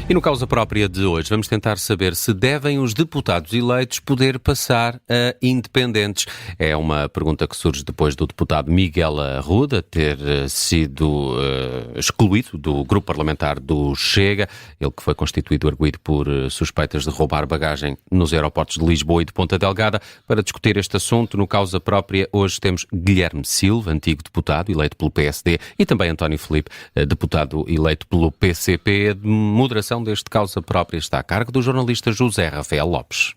E no causa própria de hoje, vamos tentar saber se devem os deputados eleitos poder passar a independentes. É uma pergunta que surge depois do deputado Miguel Arruda ter sido excluído do grupo parlamentar do Chega, ele que foi constituído arguido por suspeitas de roubar bagagem nos aeroportos de Lisboa e de Ponta Delgada. Para discutir este assunto, no causa própria, hoje temos Guilherme Silva, antigo deputado, eleito pelo PSD, e também António Filipe, deputado eleito pelo PCP. A moderação deste causa própria está a cargo do jornalista José Rafael Lopes.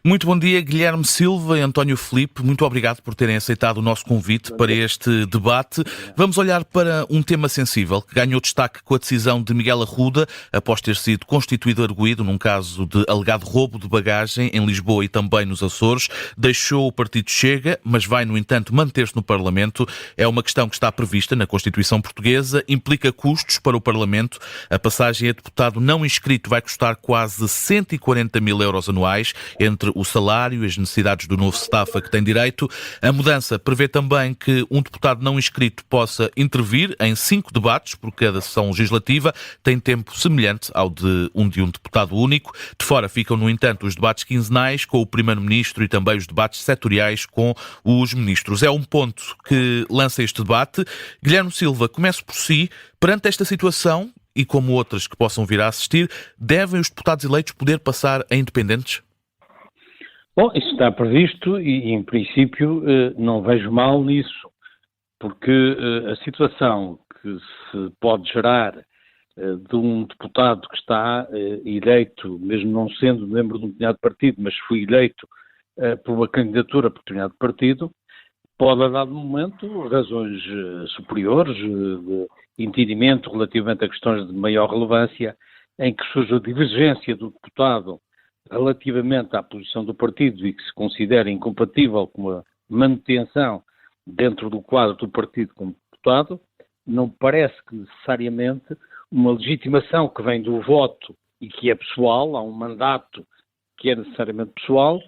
Muito bom dia, Guilherme Silva e António Filipe. Muito obrigado por terem aceitado o nosso convite para este debate. Vamos olhar para um tema sensível que ganhou destaque com a decisão de Miguel Arruda, após ter sido constituído arguido num caso de alegado roubo de bagagem em Lisboa e também nos Açores. Deixou o partido Chega, mas vai, no entanto, manter-se no Parlamento. É uma questão que está prevista na Constituição Portuguesa, implica custos para o Parlamento. A passagem a deputado não inscrito vai custar quase 140 mil euros anuais, entre o salário e as necessidades do novo staff a que tem direito. A mudança prevê também que um deputado não inscrito possa intervir em 5 debates por cada sessão legislativa. Tem tempo semelhante ao de um deputado único. De fora ficam, no entanto, os debates quinzenais com o Primeiro-Ministro e também os debates setoriais com os ministros. É um ponto que lança este debate. Guilherme Silva, começo por si. Perante esta situação, e como outras que possam vir a assistir, devem os deputados eleitos poder passar a independentes? Bom, isso está previsto e, em princípio, não vejo mal nisso, porque a situação que se pode gerar de um deputado que está eleito, mesmo não sendo membro de um determinado partido, mas foi eleito por uma candidatura por determinado partido, pode, a dado momento, razões superiores de entendimento relativamente a questões de maior relevância, em que surge a divergência do deputado relativamente à posição do partido e que se considera incompatível com a manutenção dentro do quadro do partido como deputado, não parece que necessariamente uma legitimação que vem do voto e que é pessoal, há um mandato que é necessariamente pessoal,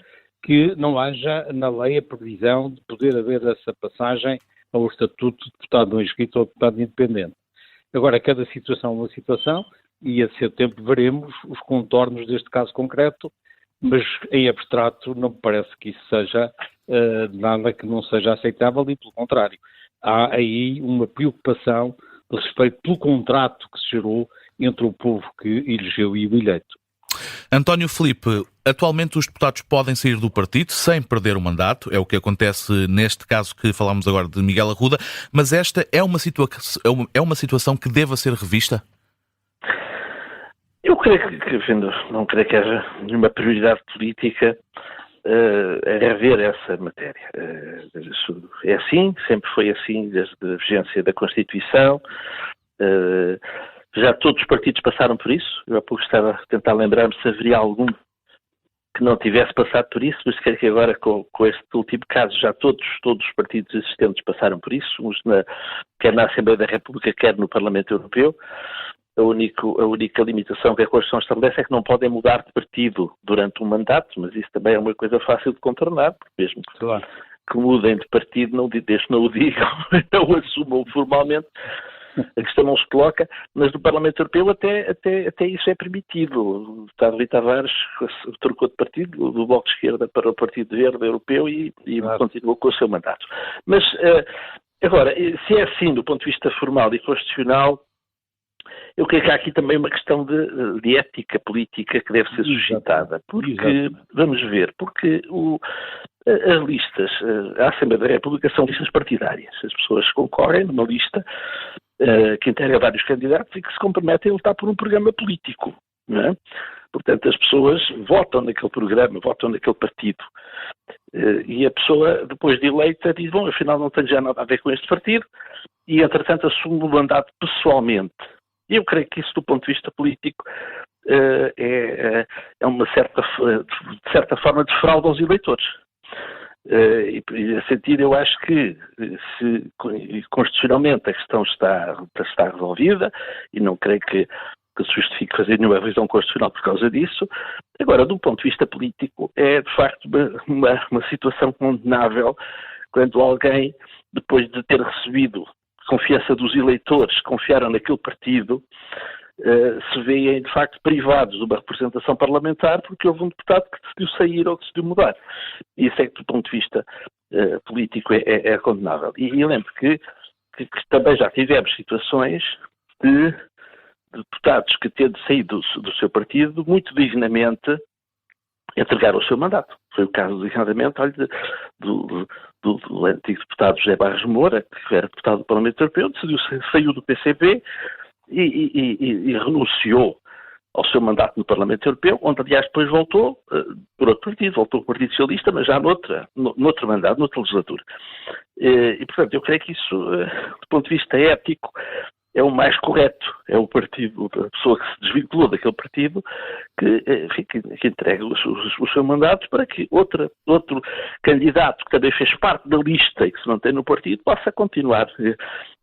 que não haja na lei a previsão de poder haver essa passagem ao estatuto de deputado não inscrito ou deputado independente. Agora, cada situação é uma situação, e a seu tempo veremos os contornos deste caso concreto, mas em abstrato não me parece que isso seja nada que não seja aceitável e, pelo contrário, há aí uma preocupação de respeito pelo contrato que se gerou entre o povo que elegeu e o eleito. António Filipe, atualmente os deputados podem sair do partido sem perder o mandato, é o que acontece neste caso que falámos agora de Miguel Arruda, mas esta é uma situação que deva ser revista? Eu creio que não creio que haja nenhuma prioridade política a rever essa matéria. É assim, sempre foi assim, desde a vigência da Constituição. Já todos os partidos passaram por isso. Eu há pouco estava a tentar lembrar-me se haveria algum que não tivesse passado por isso, mas creio que agora com este último caso já todos os partidos existentes passaram por isso, quer na Assembleia da República, quer no Parlamento Europeu. A única limitação que a Constituição estabelece é que não podem mudar de partido durante um mandato, mas isso também é uma coisa fácil de contornar, porque mesmo que mudem de partido, desde não o digam, não o assumam formalmente, a questão não se coloca, mas no Parlamento Europeu até isso é permitido. O deputado Rui Tavares trocou de partido, do Bloco de Esquerda para o Partido Verde Europeu e continuou com o seu mandato. Mas, agora, se é assim do ponto de vista formal e constitucional, eu creio que há aqui também uma questão de ética política que deve ser suscitada, porque, vamos ver, porque as listas, a Assembleia da República são listas partidárias, as pessoas concorrem numa lista que integra vários candidatos e que se comprometem a lutar por um programa político, não é? Portanto, as pessoas votam naquele programa, votam naquele partido, e a pessoa, depois de eleita, diz, bom, afinal não tenho já nada a ver com este partido, e entretanto assume o mandato pessoalmente. E eu creio que isso, do ponto de vista político, é uma de certa forma, defrauda aos eleitores. E nesse sentido, eu acho que, se constitucionalmente a questão está resolvida, e não creio que se justifique fazer nenhuma revisão constitucional por causa disso. Agora, do ponto de vista político, é de facto uma situação condenável quando alguém, depois de ter recebido confiança dos eleitores que confiaram naquele partido, se veem, de facto, privados de uma representação parlamentar porque houve um deputado que decidiu sair ou que decidiu mudar. E isso é que, do ponto de vista político, é condenável. E lembro que também já tivemos situações de deputados que, tendo saído do seu partido, muito dignamente entregaram o seu mandato. Foi o caso, designadamente, do antigo deputado José Barros Moura, que era deputado do Parlamento Europeu, saiu do PCP e renunciou ao seu mandato no Parlamento Europeu, onde, aliás, depois voltou por outro partido, voltou para o Partido Socialista, mas já noutro mandato, noutra legislatura. E, portanto, eu creio que isso, do ponto de vista ético, é o mais correto. É o partido, a pessoa que se desvinculou daquele partido, que entrega o seu mandato para que outro candidato que também fez parte da lista e que se mantém no partido possa continuar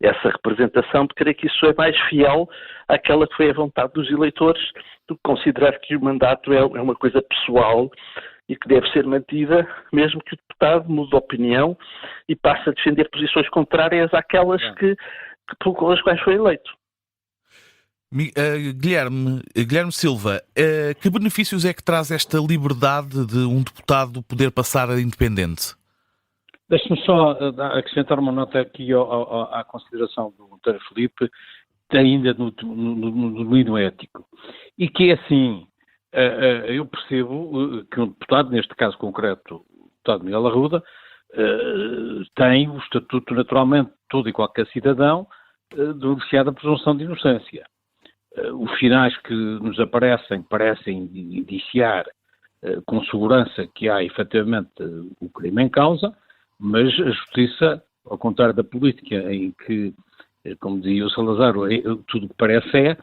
essa representação, porque creio que isso é mais fiel àquela que foi a vontade dos eleitores do que considerar que o mandato é uma coisa pessoal e que deve ser mantida, mesmo que o deputado mude de opinião e passe a defender posições contrárias àquelas pelas quais foi eleito. Guilherme Silva, que benefícios é que traz esta liberdade de um deputado poder passar a independente? Deixe-me só acrescentar uma nota aqui à consideração do António Filipe, ainda no domínio ético. E que é assim, eu percebo que um deputado, neste caso concreto, o deputado Miguel Arruda, tem o estatuto, naturalmente, todo e qualquer cidadão, de beneficiar da presunção de inocência. Os finais que nos parecem indiciar com segurança que há efetivamente o crime em causa, mas a justiça, ao contrário da política, em que, como dizia o Salazar, tudo o que parece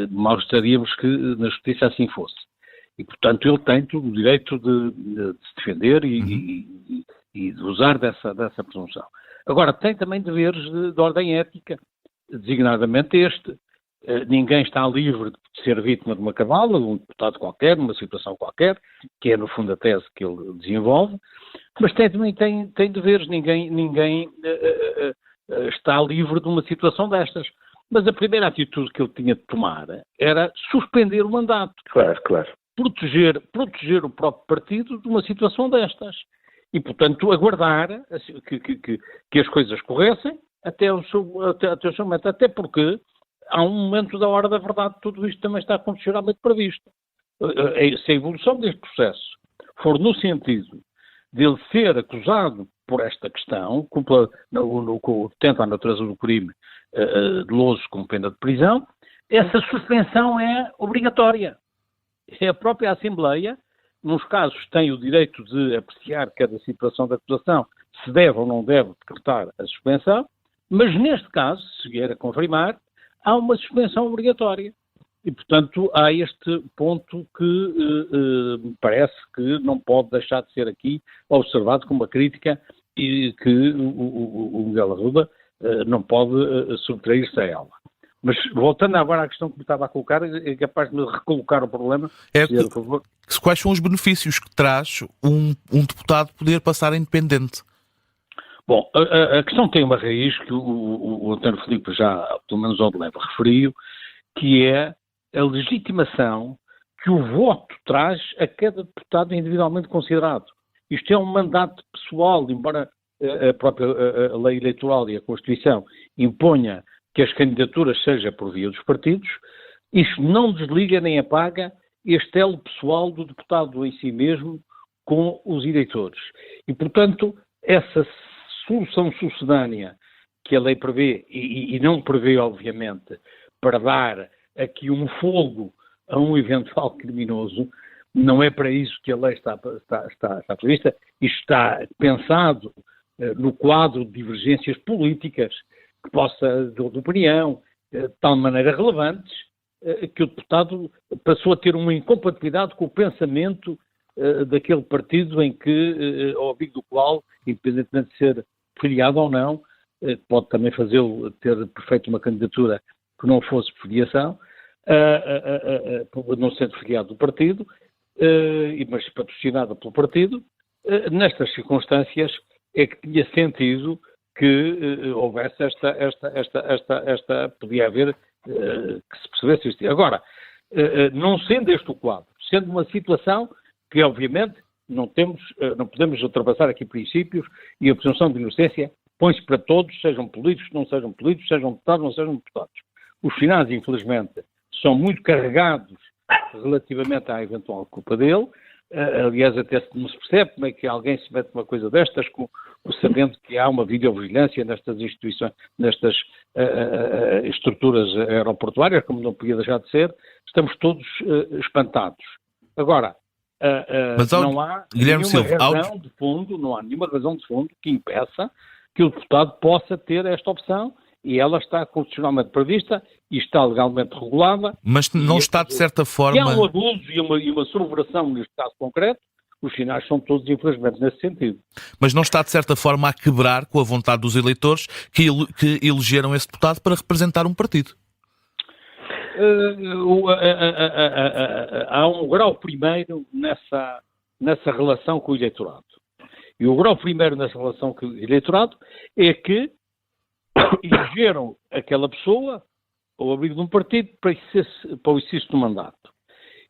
mal estaríamos que na justiça assim fosse. E, portanto, ele tem todo o direito de se defender e de usar dessa presunção. Agora, tem também deveres de ordem ética, designadamente este. Ninguém está livre de ser vítima de uma cabala, de um deputado qualquer, numa situação qualquer, que é, no fundo, a tese que ele desenvolve, mas também tem deveres. Ninguém está livre de uma situação destas. Mas a primeira atitude que ele tinha de tomar era suspender o mandato. Claro. Proteger o próprio partido de uma situação destas. E, portanto, aguardar que as coisas corressem até o seu momento. Até porque há um momento da hora da verdade, tudo isto também está condicionalmente previsto. Se a evolução deste processo for no sentido de ele ser acusado por esta questão, tenta a natureza do crime doloso com pena de prisão, essa suspensão é obrigatória. É a própria Assembleia, nos casos, tem o direito de apreciar cada situação da acusação, se deve ou não deve decretar a suspensão, mas neste caso, se vier a confirmar, há uma suspensão obrigatória. E, portanto, há este ponto que me parece que não pode deixar de ser aqui observado como uma crítica e que o Miguel Arruda não pode subtrair-se a ela. Mas, voltando agora à questão que me estava a colocar, é capaz de me recolocar o problema. Por favor. Quais são os benefícios que traz um deputado poder passar a independente? Bom, a questão tem uma raiz que o António Filipe já, pelo menos onde leva, referiu, que é a legitimação que o voto traz a cada deputado individualmente considerado. Isto é um mandato pessoal, embora a própria a lei eleitoral e a Constituição imponha que as candidaturas sejam por via dos partidos, isto não desliga nem apaga este elo pessoal do deputado em si mesmo com os eleitores. E, portanto, essa solução sucedânea que a lei prevê, e não prevê, obviamente, para dar aqui um fogo a um eventual criminoso, não é para isso que a lei está prevista. Isto está pensado no quadro de divergências políticas que possa, de opinião, de tal maneira relevantes, que o deputado passou a ter uma incompatibilidade com o pensamento daquele partido em que, ao abrigo do qual, independentemente de ser filiado ou não, pode também fazê-lo ter feito uma candidatura que não fosse por filiação, não sendo filiado do partido, mas patrocinada pelo partido. Nestas circunstâncias é que tinha sentido que houvesse podia haver que se percebesse isto. Agora, não sendo este o quadro, sendo uma situação que, obviamente, não podemos ultrapassar aqui princípios, e a presunção de inocência põe-se para todos, sejam políticos, não sejam políticos, sejam deputados, não sejam deputados. Os finais, infelizmente, são muito carregados relativamente à eventual culpa dele. Aliás, até não se percebe como é que alguém se mete numa coisa destas, sabendo que há uma videovigilância nestas instituições, nestas estruturas aeroportuárias, como não podia deixar de ser. Estamos todos espantados. Agora, Mas, não há Guilherme nenhuma Silva, razão de fundo, não há nenhuma razão de fundo que impeça que o deputado possa ter esta opção, e ela está constitucionalmente prevista e está legalmente regulada. Mas não está, de certa forma... Se há um abuso e uma subversão neste caso concreto, os sinais são todos, infelizmente, nesse sentido. Mas não está, de certa forma, a quebrar com a vontade dos eleitores que elegeram esse deputado para representar um partido? Há um grau primeiro nessa relação com o eleitorado. E o grau primeiro nessa relação com o eleitorado é que elegeram aquela pessoa ao abrigo de um partido para o exercício do mandato.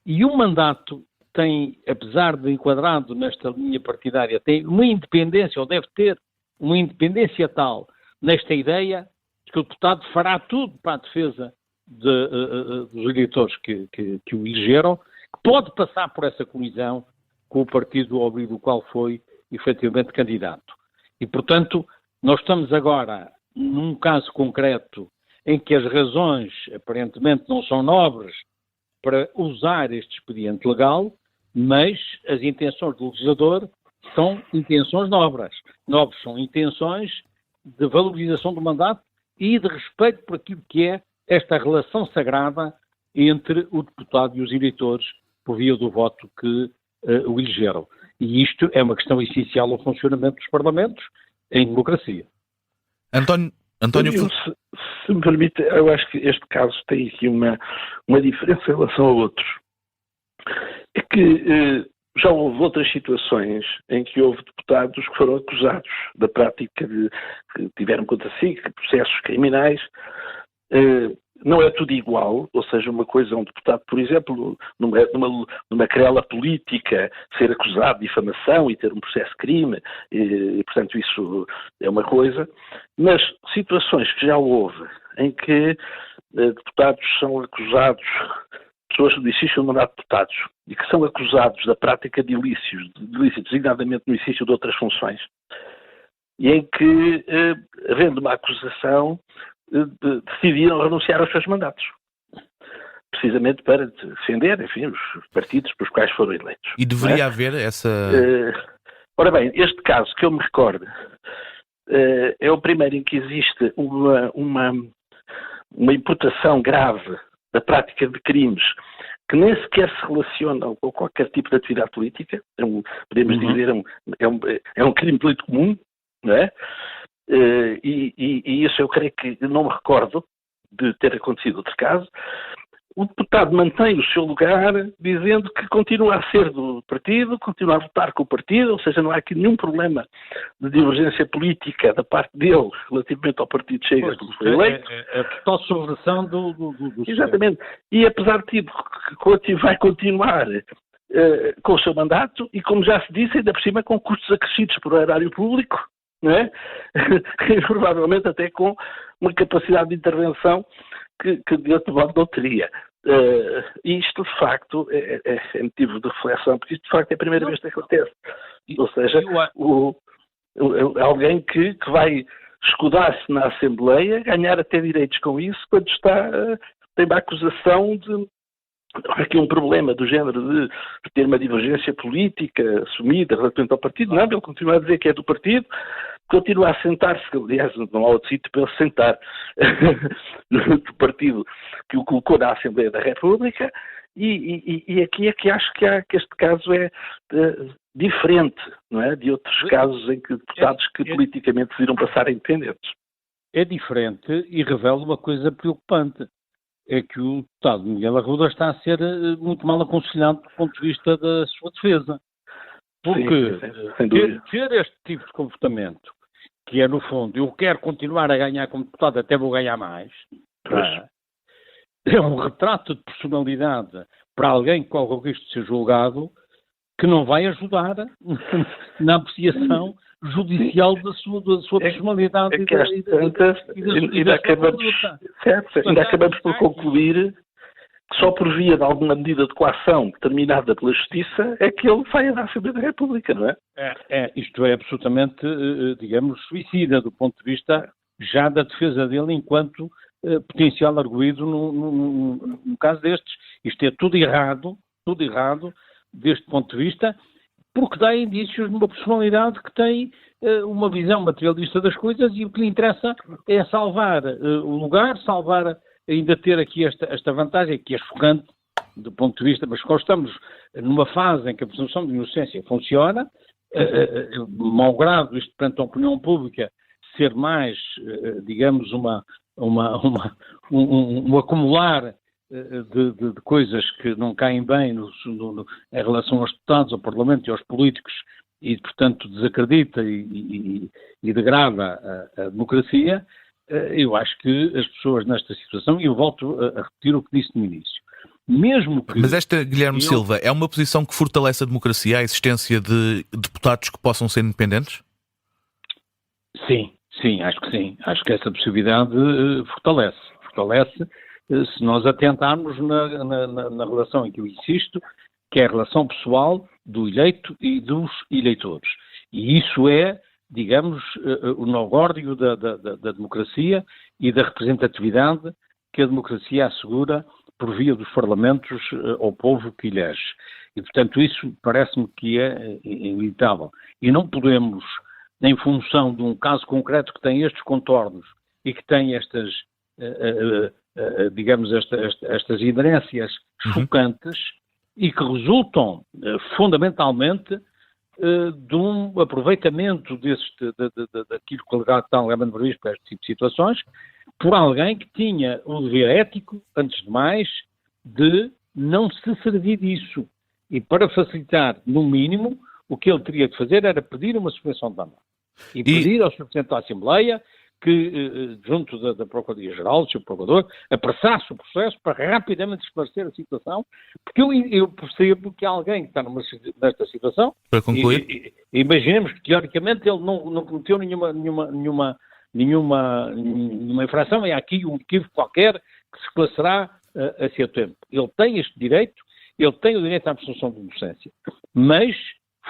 E o mandato tem, apesar de enquadrado nesta linha partidária, tem uma independência, ou deve ter uma independência tal, nesta ideia de que o deputado fará tudo para a defesa dos eleitores que o elegeram, que pode passar por essa colisão com o partido ao abrigo do qual foi efetivamente candidato. E, portanto, nós estamos agora num caso concreto em que as razões aparentemente não são nobres para usar este expediente legal, mas as intenções do legislador são intenções nobres. Nobres são intenções de valorização do mandato e de respeito por aquilo que é esta relação sagrada entre o deputado e os eleitores por via do voto que o elegeram. E isto é uma questão essencial ao funcionamento dos parlamentos em democracia. António, se me permite, eu acho que este caso tem aqui uma diferença em relação a outros. É que já houve outras situações em que houve deputados que foram acusados da prática que tiveram contra si, processos criminais. Não é tudo igual, ou seja, uma coisa é um deputado, por exemplo, numa querela política, ser acusado de difamação e ter um processo de crime, e portanto isso é uma coisa, mas situações que já houve em que deputados são acusados, pessoas do exercício do mandato de deputados, e que são acusados da prática de ilícitos, designadamente no exercício de outras funções, e em que, havendo uma acusação, decidiram renunciar aos seus mandatos, precisamente para defender, enfim, os partidos pelos quais foram eleitos. E deveria haver essa... Ora bem, este caso que eu me recordo é o primeiro em que existe uma imputação grave da prática de crimes que nem sequer se relacionam com qualquer tipo de atividade política, podemos dizer, é um crime político comum, não é? E isso eu creio que não me recordo de ter acontecido outro caso. O deputado mantém o seu lugar dizendo que continua a ser do partido, continua a votar com o partido, ou seja, não há aqui nenhum problema de divergência política da parte dele relativamente ao partido Chega que foi eleito. É a total subversão do Exatamente. E apesar de tudo, vai continuar com o seu mandato e, como já se disse, ainda por cima com custos acrescidos para o erário público, não é? E provavelmente até com uma capacidade de intervenção que de outro modo não teria. Isto, de facto, é motivo de reflexão, porque isto, de facto, é a primeira vez que acontece. Ou seja, alguém que vai escudar-se na Assembleia, ganhar até direitos com isso, quando tem uma acusação de aqui um problema do género de ter uma divergência política assumida relativamente ao partido. Não, ele continua a dizer que é do partido, continua a sentar-se, aliás, não há outro sítio para ele sentar, do partido que o colocou na Assembleia da República, e aqui é que acho que este caso é diferente, não é? De outros casos em que deputados que politicamente decidiram passar a independentes. É diferente e revela uma coisa preocupante. É que o deputado Miguel Arruda está a ser muito mal aconselhado do ponto de vista da sua defesa. Porque ter este tipo de comportamento, que é, no fundo, eu quero continuar a ganhar como deputado, até vou ganhar mais, é um retrato de personalidade para alguém que corre o risco de ser julgado, que não vai ajudar na apreciação judicial da sua personalidade. É que às tantas, ainda acabamos por concluir que só por via de alguma medida de coação determinada pela Justiça é que ele vai à Assembleia da República, não é? Isto é absolutamente, digamos, suicida do ponto de vista já da defesa dele enquanto potencial arguido num caso destes. Isto é tudo errado deste ponto de vista, porque dá indícios de uma personalidade que tem uma visão materialista das coisas e o que lhe interessa é salvar o lugar, ainda ter aqui esta vantagem, que é chocante do ponto de vista, mas quando estamos numa fase em que a presunção de inocência funciona, malgrado isto perante a opinião pública ser mais, digamos, um acumular de coisas que não caem bem em relação aos deputados, ao Parlamento e aos políticos e, portanto, desacredita e degrada a democracia, eu acho que as pessoas nesta situação, e eu volto a repetir o que disse no início, mesmo que... Mas esta, Guilherme Silva, é uma posição que fortalece a democracia, a existência de deputados que possam ser independentes? Sim, acho que sim. Acho que essa possibilidade fortalece. Se nós atentarmos na relação em que eu insisto, que é a relação pessoal do eleito e dos eleitores. E isso é, digamos, o nogórdio da democracia e da representatividade que a democracia assegura por via dos parlamentos ao povo que elege. E, portanto, isso parece-me que é inevitável. E não podemos, em função de um caso concreto que tem estes contornos e que tem estas, digamos, estas inerências chocantes e que resultam fundamentalmente de um aproveitamento daquilo que o legado está legalmente previsto para este tipo de situações, por alguém que tinha o dever ético, antes de mais, de não se servir disso. E para facilitar, no mínimo, o que ele teria de fazer era pedir uma suspensão de mandato. E pedir ao Sr. Presidente da Assembleia que, junto da Procuradoria-Geral, do Sr. Procurador, apressasse o processo para rapidamente esclarecer a situação, porque eu percebo que alguém que está nesta situação, para concluir, imaginemos que teoricamente ele não cometeu nenhuma infração, é aqui um equívoco qualquer que se esclarecerá a seu tempo. Ele tem este direito, ele tem o direito à presunção de inocência, mas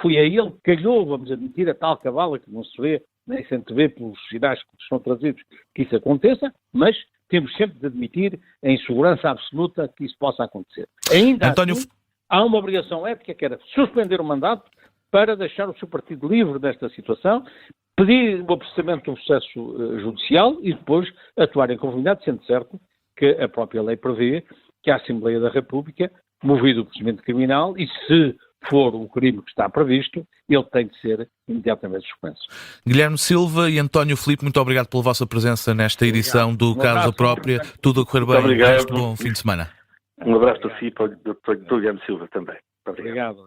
foi a ele que calhou, vamos admitir, a tal cavala que não se vê, nem se antevê pelos sinais que são trazidos que isso aconteça, mas temos sempre de admitir a insegurança absoluta que isso possa acontecer. Ainda assim, há uma obrigação ética que era suspender o mandato para deixar o seu partido livre desta situação, pedir o apressamento do processo judicial e depois atuar em conformidade, sendo certo que a própria lei prevê que a Assembleia da República, movido o procedimento criminal, e se for o crime que está previsto, ele tem de ser imediatamente suspenso. Guilherme Silva e António Filipe, muito obrigado pela vossa presença nesta edição do Casa Própria. Tudo a correr bem. Obrigado. Bom fim de semana. Um abraço para si e para o Dr. Guilherme Silva também. Obrigado.